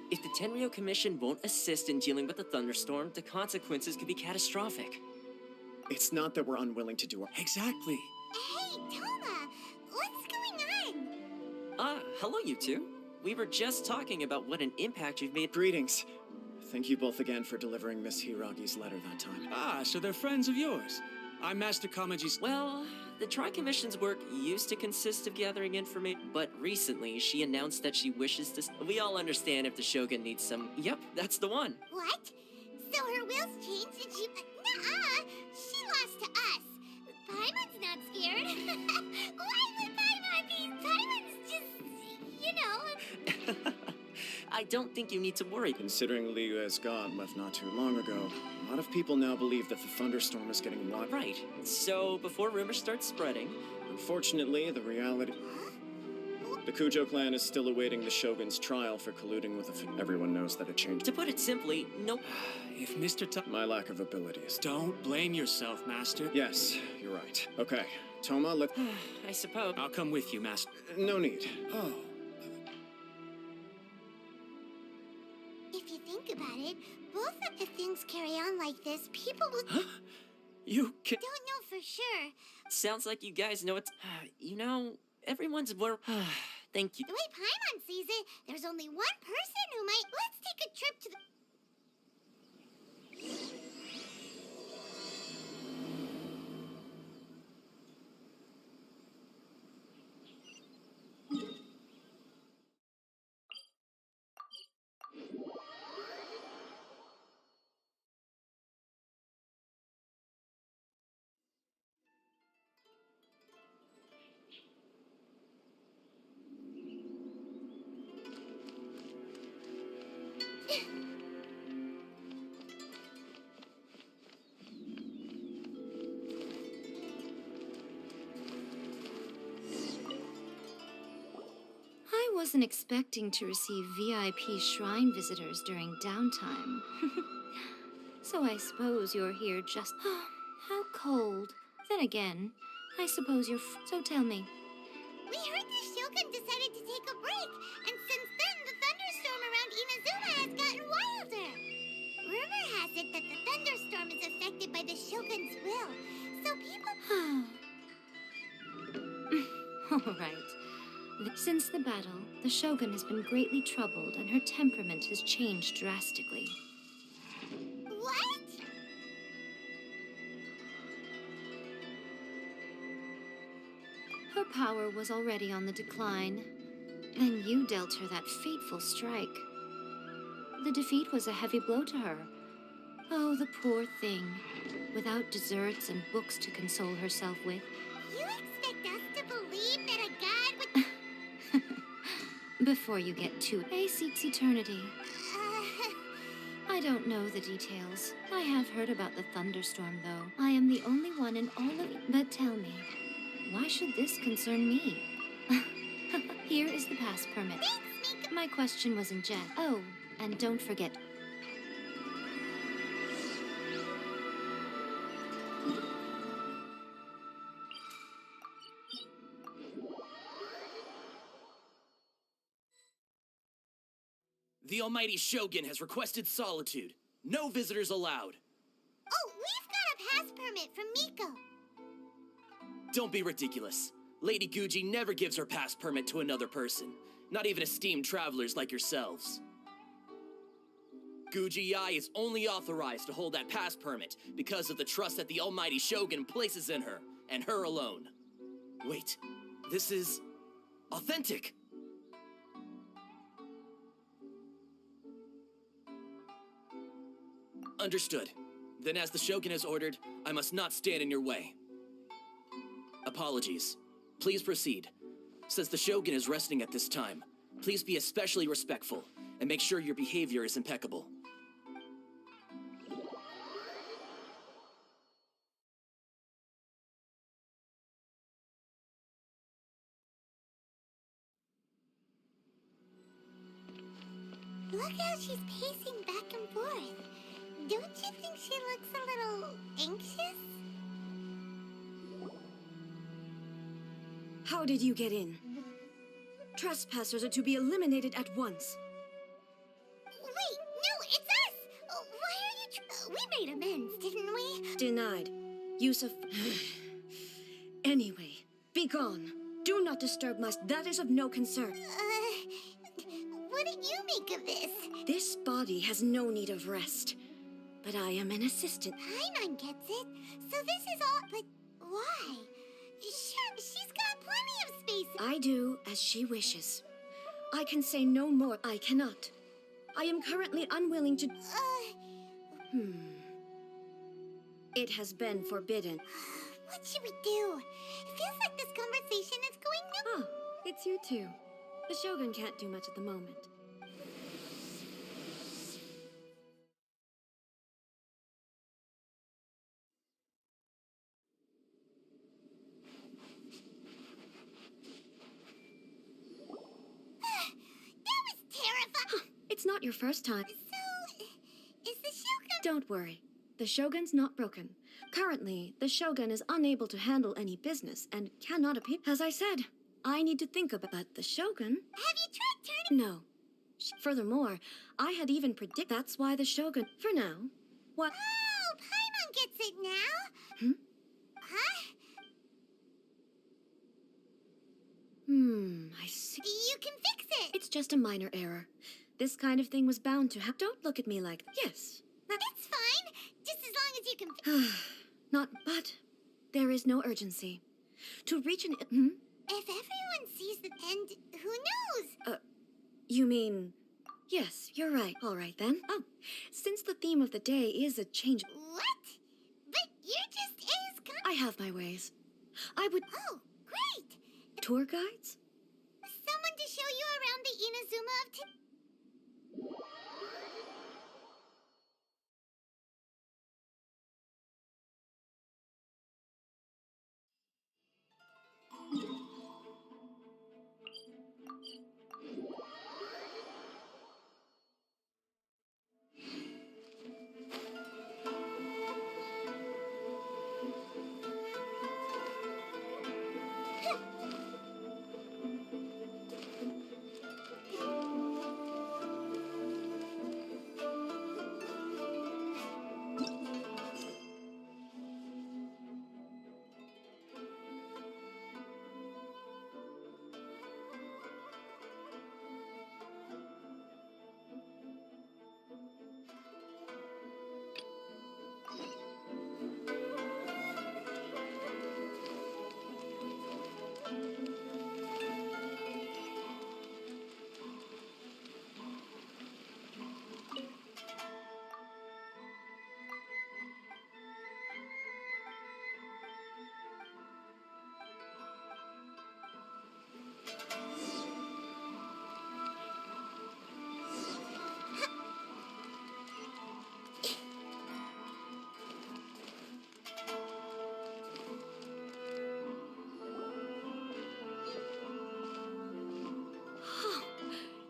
If the Tenryo Commission won't assist in dealing with the thunderstorm, the consequences could be catastrophic. It's not that we're unwilling to do our— Exactly. Hey, Toma! What's going on? Hello you two. We were just talking about what an impact you've made. Greetings. Thank you both again for delivering Miss Hiragi's letter that time. Ah, so they're friends of yours. I'm Master Kamaji's— Well, the Tri-Commission's work used to consist of gathering information, but recently she announced that she wishes to— We all understand if the Shogun needs some— Yep, that's the one. What? So her will's changed and she... Nuh-uh! She lost to us. Paimon's not scared. Why would Paimon be? Paimon's just... you know... I don't think you need to worry. Considering Liu as god left not too long ago, a lot of people now believe that the thunderstorm is getting wide. Right. So, before rumors start spreading... Unfortunately, the reality... The Kujo clan is still awaiting the Shogun's trial for colluding with the... Everyone knows that it changed. To put it simply, nope. If Mr. My lack of abilities. Don't blame yourself, Master. Yes, you're right. Okay, Toma, I suppose. I'll come with you, Master. No need. Oh. If you think about it, both of the things carry on like this, people will... You can... Don't know for sure. Sounds like you guys know it's... You know, everyone's Thank you. The way Paimon sees it, there's only one person who might... Let's take a trip to the... I wasn't expecting to receive VIP shrine visitors during downtime. So I suppose you're here just... How cold. Then again, I suppose you're... So tell me. We heard the Shogun decided to take a break, and since then the thunderstorm around Inazuma has gotten wilder. Rumor has it that the thunderstorm is affected by the Shogun's will, so people... All right. Since the battle, the Shogun has been greatly troubled and her temperament has changed drastically. What? Her power was already on the decline. Then you dealt her that fateful strike. The defeat was a heavy blow to her. Oh, the poor thing. Without desserts and books to console herself with. You expect us to believe that a god would... Before you get too... A seeks eternity. I don't know the details. I have heard about the thunderstorm, though. I am the only one in all of... But tell me, why should this concern me? Here is the pass permit. Thanks, Mika. My question was in jest. Oh, and don't forget... The Almighty Shogun has requested solitude. No visitors allowed. Oh, we've got a pass permit from Miko. Don't be ridiculous. Lady Guji never gives her pass permit to another person. Not even esteemed travelers like yourselves. Guji Yai is only authorized to hold that pass permit because of the trust that the Almighty Shogun places in her, and her alone. Wait, this is... authentic! Understood. Then as the Shogun has ordered, I must not stand in your way. Apologies. Please proceed. Since the Shogun is resting at this time, please be especially respectful, and make sure your behavior is impeccable. Look how she's pacing back and forth. Don't you think she looks a little anxious? How did you get in? Trespassers are to be eliminated at once. We made amends, didn't we? Denied. Use of... Anyway, be gone. Do not disturb my... That is of no concern. What do you make of this? This body has no need of rest. But I am an assistant. Paimon gets it. So this is all... But why? Sure, she's got plenty of space. I do as she wishes. I can say no more. I cannot. I am currently unwilling to... It has been forbidden. What should we do? It feels like this conversation is going Oh, it's you too. The Shogun can't do much at the moment. That was terrifying. It's not your first time. So, is the Shogun... Don't worry. The Shogun's not broken. Currently, the Shogun is unable to handle any business and cannot appear. As I said, I need to think about the Shogun. Have you tried turning... No. Furthermore, I had even predicted that's why the Shogun... For now. What? Oh, Paimon gets it now? Hmm? Huh? I see. You can fix it. It's just a minor error. This kind of thing was bound to happen. Don't look at me like... Yes. It's fine. Just as long as you can... Not... But... There is no urgency. To reach an... If everyone sees the end, who knows? You mean... Yes, you're right. All right, then. Oh, since the theme of the day is a change... What? But you're just as... I have my ways. I would... Oh, great. Tour guides? Someone to show you around the Inazuma of today.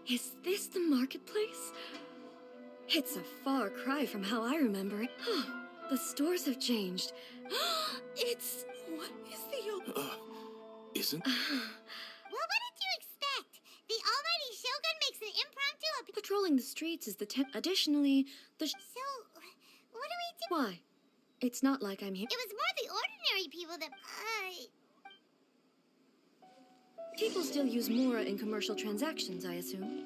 Is this the marketplace? It's a far cry from how I remember it. The stores have changed. It's... What is the... Isn't? Well, what did you expect? The Almighty Shogun makes an impromptu... Patrolling the streets is the Additionally, the... So, what do we do? Why? It's not like I'm here. It was more the ordinary people that... People still use Mora in commercial transactions, I assume.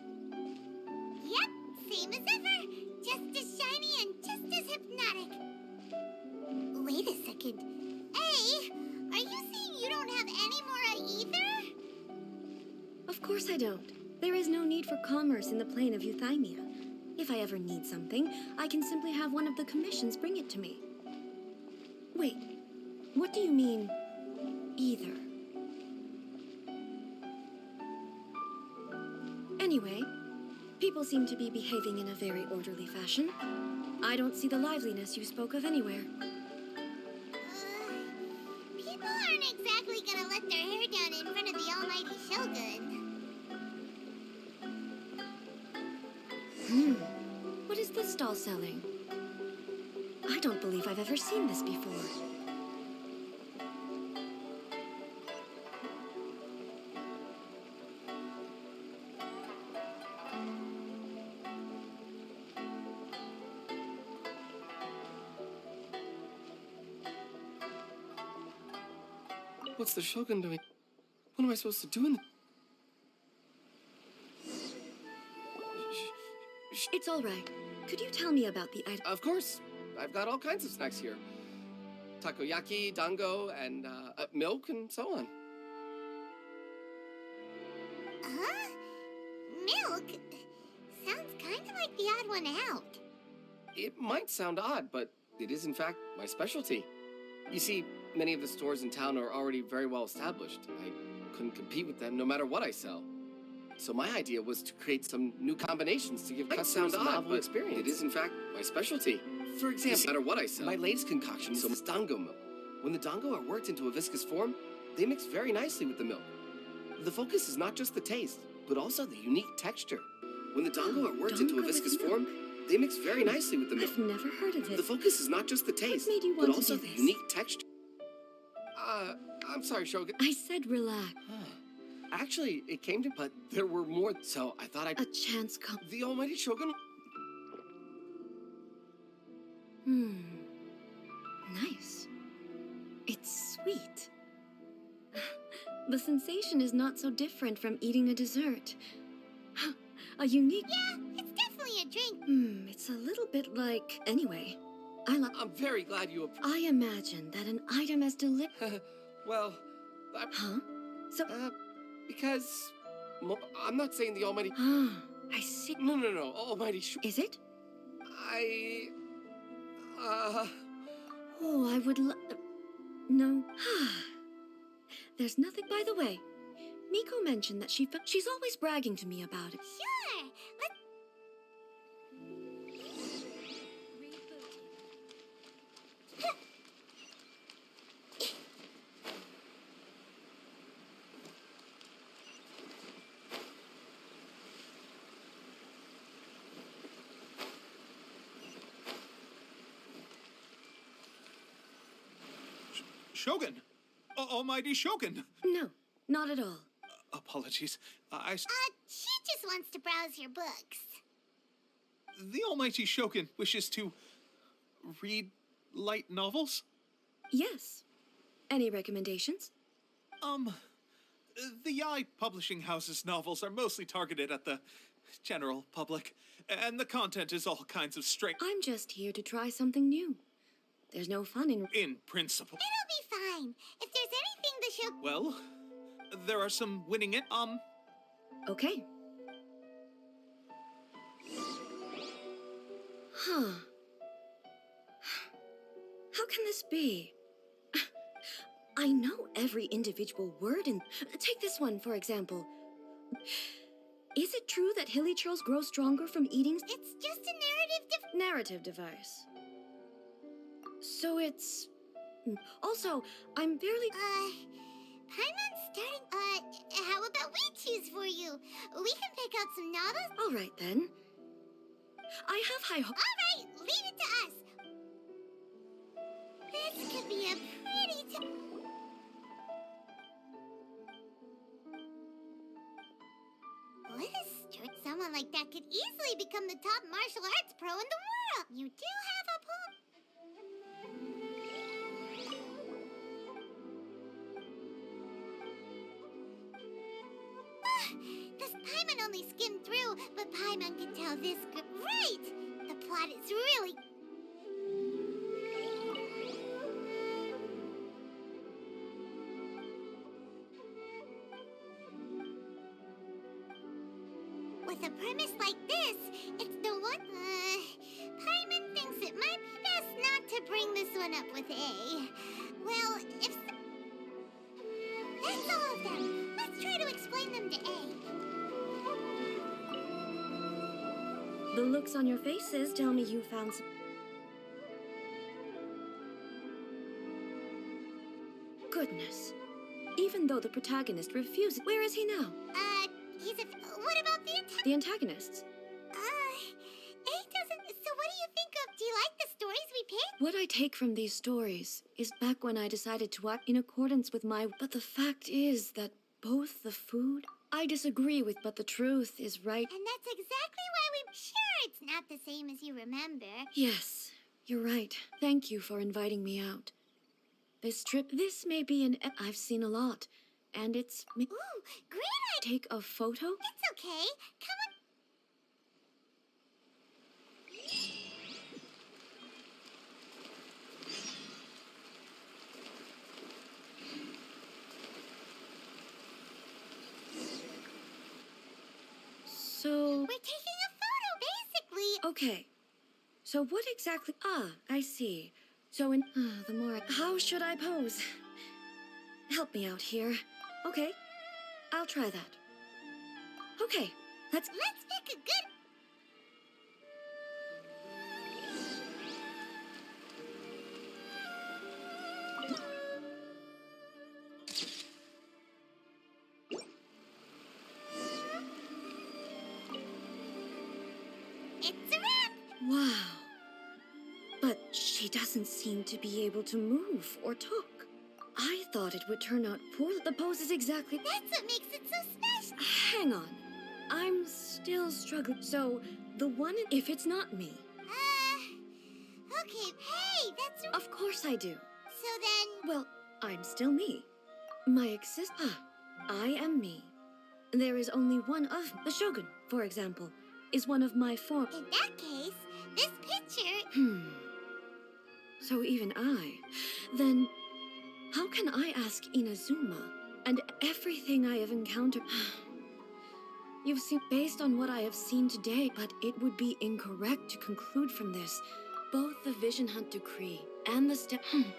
Yep, same as ever. Just as shiny and just as hypnotic. Wait a second. Hey, are you saying you don't have any Mora either? Of course I don't. There is no need for commerce in the plane of Euthymia. If I ever need something, I can simply have one of the commissions bring it to me. Wait, what do you mean, either? Anyway, people seem to be behaving in a very orderly fashion. I don't see the liveliness you spoke of anywhere. People aren't exactly gonna let their hair down in front of the Almighty Shogun. What is this stall selling? I don't believe I've ever seen this before. What's the Shogun doing? What am I supposed to do in the... It's all right. Could you tell me about the item? Of course. I've got all kinds of snacks here. Takoyaki, dango, and milk, and so on. Huh? Milk? Sounds kind of like the odd one out. It might sound odd, but it is in fact my specialty. You see, many of the stores in town are already very well established. I couldn't compete with them no matter what I sell. So my idea was to create some new combinations to give customers a novel experience. It is in fact my specialty. For example, no matter what I sell, my latest concoction is this dango milk. When the dango are worked into a viscous form, they mix very nicely with the milk. The focus is not just the taste, but also the unique texture. When the dango are worked into a viscous form, they mix very nicely with the milk. I've never heard of it. The focus is not just the taste, What made you but want to also do the this? unique texture. I'm sorry, Shogun. I said relax. Actually, it came to, but there were more, so I thought I'd... A chance come. The almighty Shogun? Nice. It's sweet. The sensation is not so different from eating a dessert. A unique... Yeah, it's definitely a drink. It's a little bit like... Anyway, I like... I'm very glad you I imagine that an item as Well, Huh? So... because... I'm not saying the almighty... I see. No, almighty Is it? Oh, I would No. There's nothing, by the way. Miko mentioned that she's always bragging to me about it. Sure. Let's... Shogun! Almighty Shogun! No, not at all. Apologies. She just wants to browse your books. The Almighty Shogun wishes to read light novels? Yes. Any recommendations? The Yai Publishing House's novels are mostly targeted at the general public, and the content is all kinds of straight... I'm just here to try something new. There's no fun In principle. It'll be fine. If there's anything the show... Well, there are some winning it. Okay. Huh. How can this be? I know every individual word in... Take this one, for example. Is it true that hilly churls grow stronger from eating... It's just a narrative device. So it's... Also, I'm barely... Paimon's starting... how about we choose for you? We can pick out some novels. All right, then. I have high hopes. All right, leave it to us. This could be a pretty... Someone like that could easily become the top martial arts pro in the world. You do have a point. This Paimon only skimmed through, but Paimon can tell this right. The plot is really... With a premise like this, it's the one... Paimon thinks it might be best not to bring this one up with A. Well, if... That's all of them. Let's try to explain them to A. The looks on your faces tell me you found some... Goodness. Even though the protagonist refuses... Where is he now? He's a... What about the The antagonists. A doesn't... So what do you think of... Do you like the stories we picked? What I take from these stories is back when I decided to act in accordance with my... But the fact is that both the food I disagree with, but the truth is right. And that's exactly why we... Sure, it's not the same as you remember. Yes, you're right. Thank you for inviting me out. This trip, this may be an. I've seen a lot. And it's. Ooh, great idea. Take a photo? It's okay. Come on. So. We're taking a photo, basically. Okay. So what exactly? I see. So the more. How should I pose? Help me out here. Okay. I'll try that. Okay. Let's pick a good. It's a wrap. Wow. But she doesn't seem to be able to move or talk. I thought it would turn out poorly. The pose is exactly. That's what makes it so special. Hang on. I'm still struggling. So, the one, if it's not me. Okay. Hey, that's. Of course I do. So then. Well, I'm still me. My I am me. There is only one of the Shogun, for example, is one of my form. In that case, this picture. So even I. Then, how can I ask Inazuma and everything I have encountered? You've seen, based on what I have seen today, but it would be incorrect to conclude from this. Both the Vision Hunt Decree and the step. Perhaps.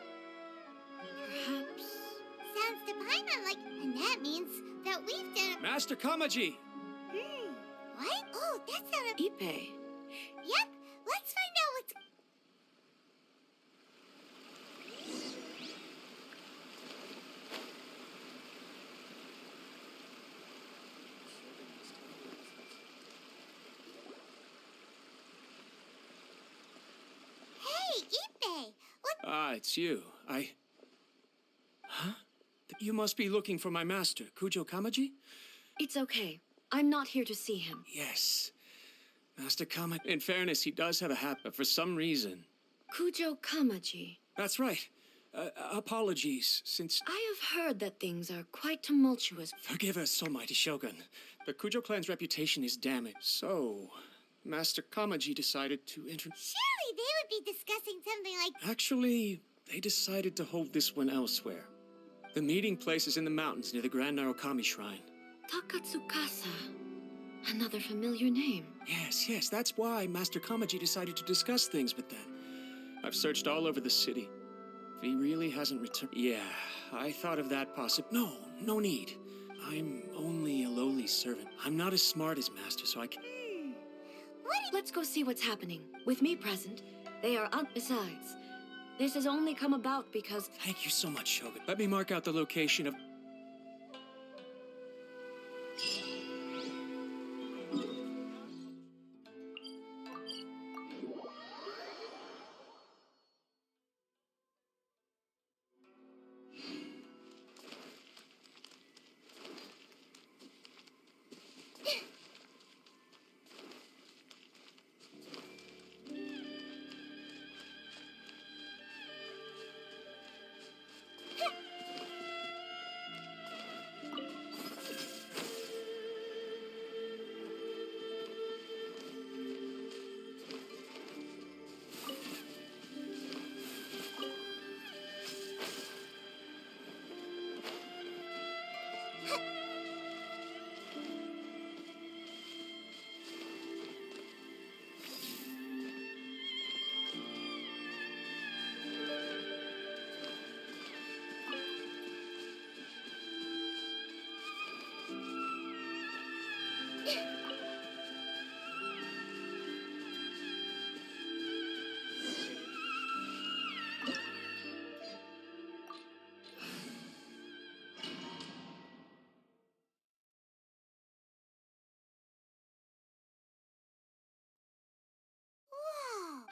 Sounds to Paimon like. And that means that we've done. Master Kamaji! What? Oh, that's not a. Ipe. Yep. Let's find out what's. Hey, Ipe! What? Ah, it's you. Huh? You must be looking for my master, Kujo Kamaji? It's okay. I'm not here to see him. Yes. Master Kamaji. In fairness, he does have a hat, but for some reason. Kujo Kamaji. That's right. Apologies, since. I have heard that things are quite tumultuous. Forgive us, almighty Shogun. The Kujo clan's reputation is damaged. So, Master Kamaji decided to Surely they would be discussing something like. Actually, they decided to hold this one elsewhere. The meeting place is in the mountains near the Grand Narukami Shrine. Takatsukasa. Another familiar name. Yes, that's why Master Kamaji decided to discuss things with them. I've searched all over the city. He really hasn't returned. Yeah, I thought of that No need. I'm only a lowly servant. I'm not as smart as Master, so I can. Let's go see what's happening. With me present, they are out. Besides, this has only come about because. Thank you so much, Shogun. Let me mark out the location of.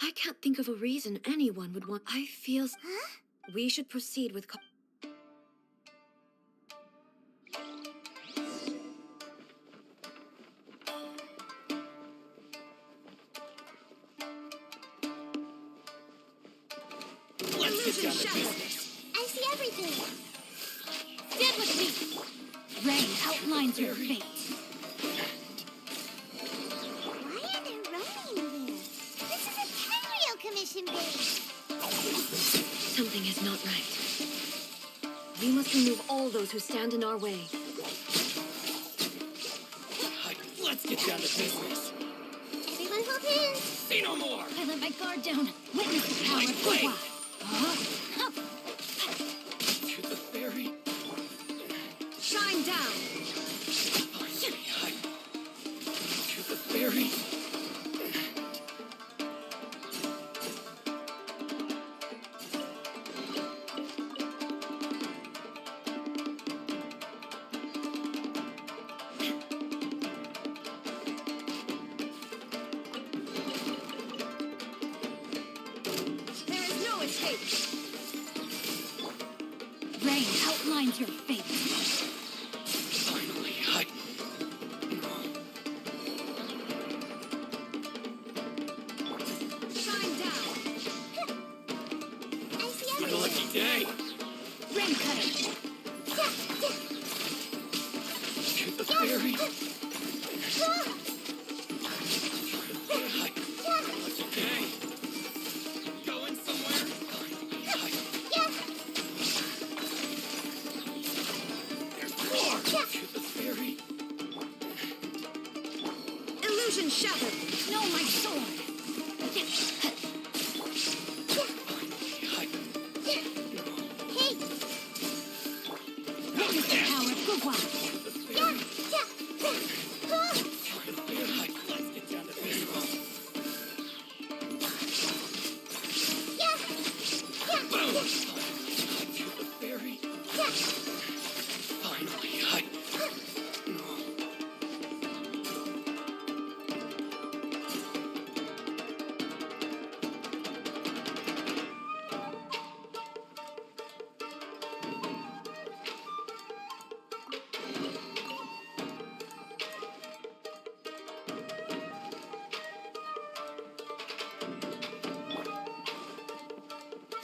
I can't think of a reason anyone would want. I feel. Huh? We should proceed with. Let's get down to business. I see everything! Stand with me! Rain outlines your fate. Why are there Ronin there? This is a Tenryou Commission base! Something is not right. We must remove all those who stand in our way. Let's get down to business. Everyone hold hands! Say no more. I let my guard down. Witness the power of Wait. Gua. Huh? To the ferry. Shine down! To the ferry. There is no escape! Rain outlines your fate. Finally, Shine down! I see What a everything! lucky day. Rain cutter. To the ferry. Lucky day. Going somewhere. There's more. To the ferry. Illusion shattered! No, my sword. Hey! Witness the power of Gua. Let's get down to business. Boom. To the ferry. Finally,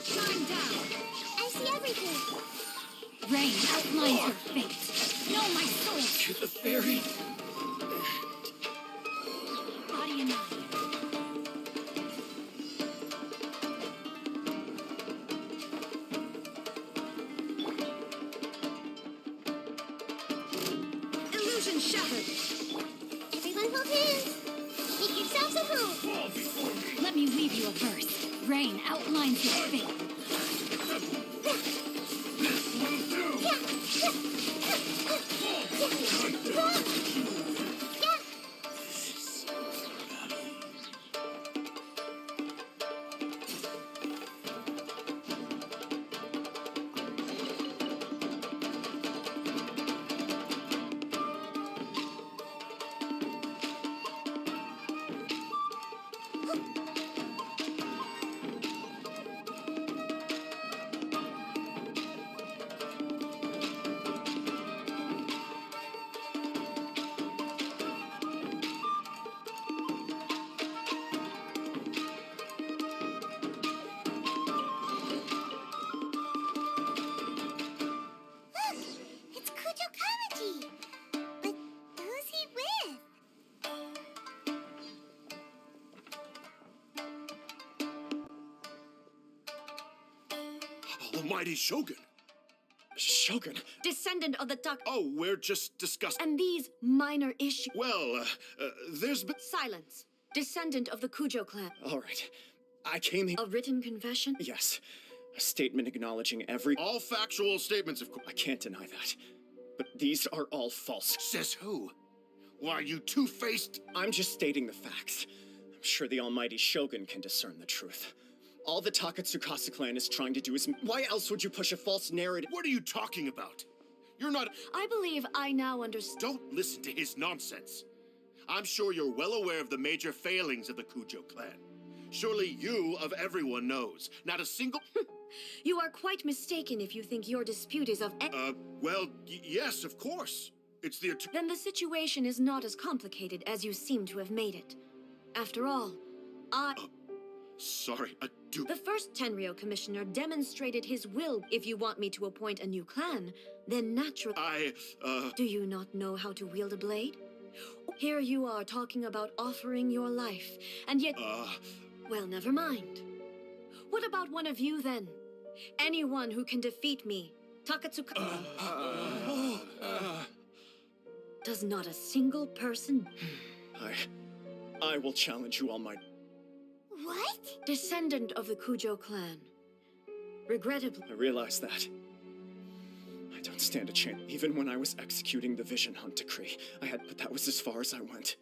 Shine down! I see everything! Rain outlines your fate. No, my sword. to the ferry. Body and mind. Illusion shattered! Everyone hold hands! Make yourselves at home! Let me weave you a verse. Rain outlines your fate. Look! It's Kujo Kamaji! But who's he with? Almighty Shogun. Shogun. Descendant of the duck. Oh, we're just discussing. And these minor issues. Well, there's been. Silence. Descendant of the Kujo clan. All right. I came here. A written confession? Yes. A statement acknowledging every. All factual statements, of course. I can't deny that. But these are all false. Says who? Why, you two-faced. I'm just stating the facts. I'm sure the almighty Shogun can discern the truth. All the Takatsukasa clan is trying to do is. Why else would you push a false narrative? What are you talking about? You're not. I believe I now understand. Don't listen to his nonsense. I'm sure you're well aware of the major failings of the Kujo clan. Surely you, of everyone, knows. Not a single. You are quite mistaken if you think your dispute is of. Well, yes, of course. It's the. Then the situation is not as complicated as you seem to have made it. After all, Sorry, do... The first Tenryo commissioner demonstrated his will. If you want me to appoint a new clan, then naturally... Do you not know how to wield a blade? Here you are talking about offering your life, and yet... Well, never mind. What about one of you, then? Anyone who can defeat me, Takatsuka... Does not a single person... I will challenge you, Almighty. What? Descendant of the Kujo clan. Regrettably... I realize that. I don't stand a chance. Even when I was executing the Vision Hunt decree, but that was as far as I went.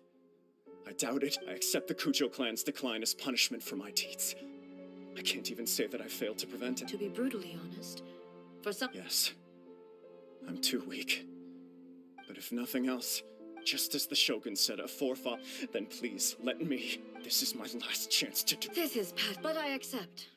I doubt it. I accept the Kujo clan's decline as punishment for my deeds. I can't even say that I failed to prevent it. To be brutally honest, for some... Yes. I'm too weak. But if nothing else, just as the Shogun said, a forefather, then please, let me. This is my last chance to do... This is bad, but I accept.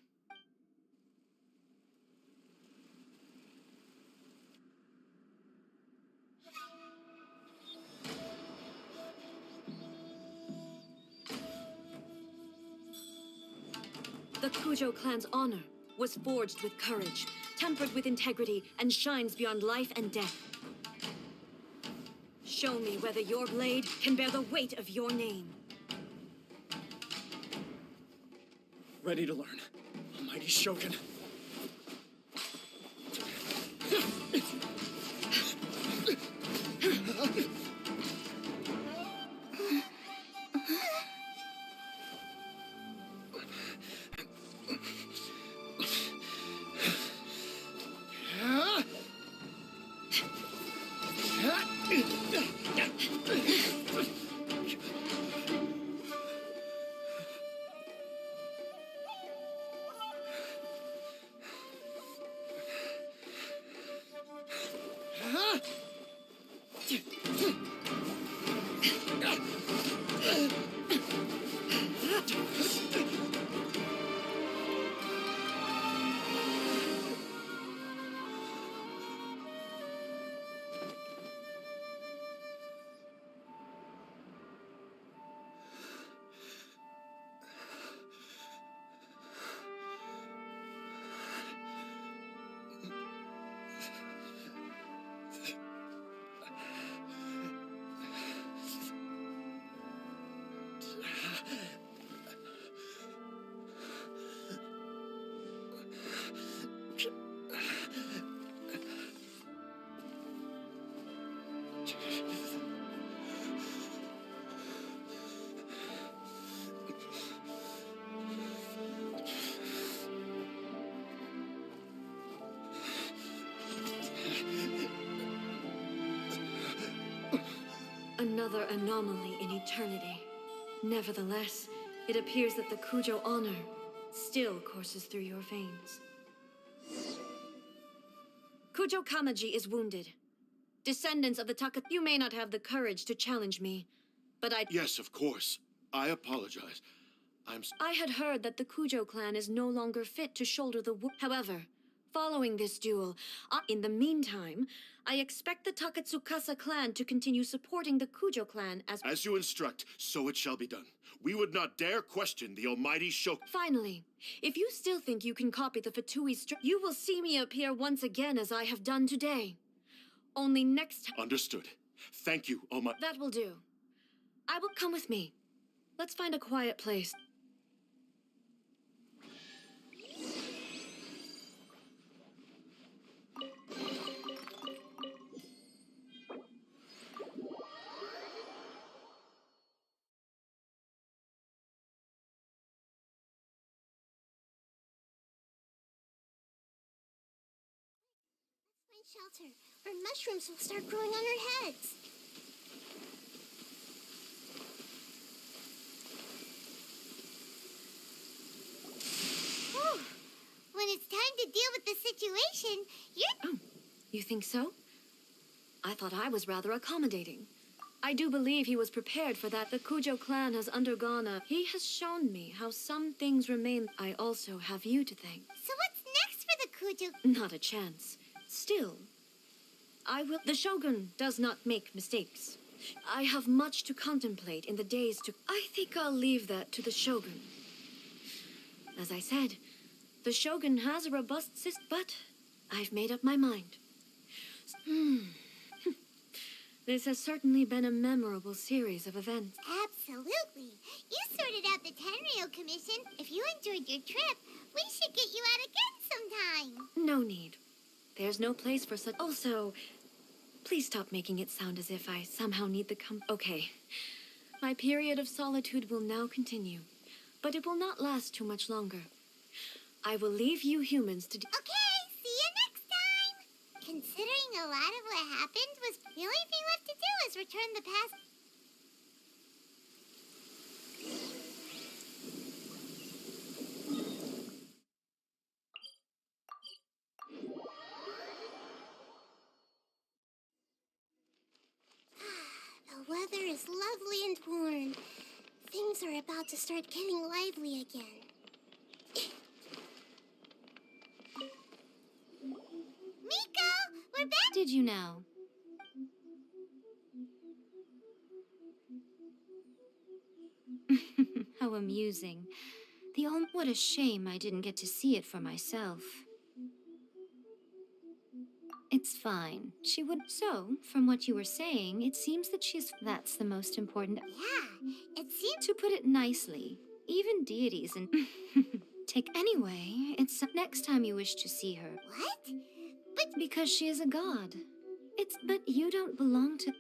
The Kujo clan's honor was forged with courage, tempered with integrity, and shines beyond life and death. Show me whether your blade can bear the weight of your name. Ready to learn. Almighty Shogun. Another anomaly in eternity. Nevertheless, it appears that the Kujo honor still courses through your veins. Kujo Kamaji is wounded. Descendants of the Taka... You may not have the courage to challenge me, but I... Yes, of course. I apologize. I had heard that the Kujo clan is no longer fit to shoulder the... However, following this duel, in the meantime, I expect the Takatsukasa clan to continue supporting the Kujo clan as... As you instruct, so it shall be done. We would not dare question the almighty Shogun. Finally, if you still think you can copy the Fatui you will see me appear once again as I have done today. Only next time... Understood. Thank you, Almighty... That will do. I will come with me. Let's find a quiet place. Shelter, or mushrooms will start growing on our heads. Whew. When it's time to deal with the situation, you're... Oh, you think so? I thought I was rather accommodating. I do believe he was prepared for that. The Kujo clan has undergone a... He has shown me how some things remain. I also have you to thank. So what's next for the Kujo? Not a chance. Still, I will... The Shogun does not make mistakes. I have much to contemplate in the days to... I think I'll leave that to the Shogun. As I said, the Shogun has a robust system, but I've made up my mind. This has certainly been a memorable series of events. Absolutely. You sorted out the Tenryo Commission. If you enjoyed your trip, we should get you out again sometime. No need. There's no place for such. Also, please stop making it sound as if I somehow need the Okay. My period of solitude will now continue, but it will not last too much longer. I will leave you humans to Okay, see you next time. Considering a lot of what happened was the only thing left to do is return the past. The weather is lovely and warm. Things are about to start getting lively again. Miko, we're back! Did you now? How amusing. What a shame I didn't get to see it for myself. It's fine. She would. So, from what you were saying, it seems that that's the most important. Yeah, it seems. To put it nicely, even deities and. Anyway, it's next time you wish to see her. What? Because she is a god. But you don't belong to.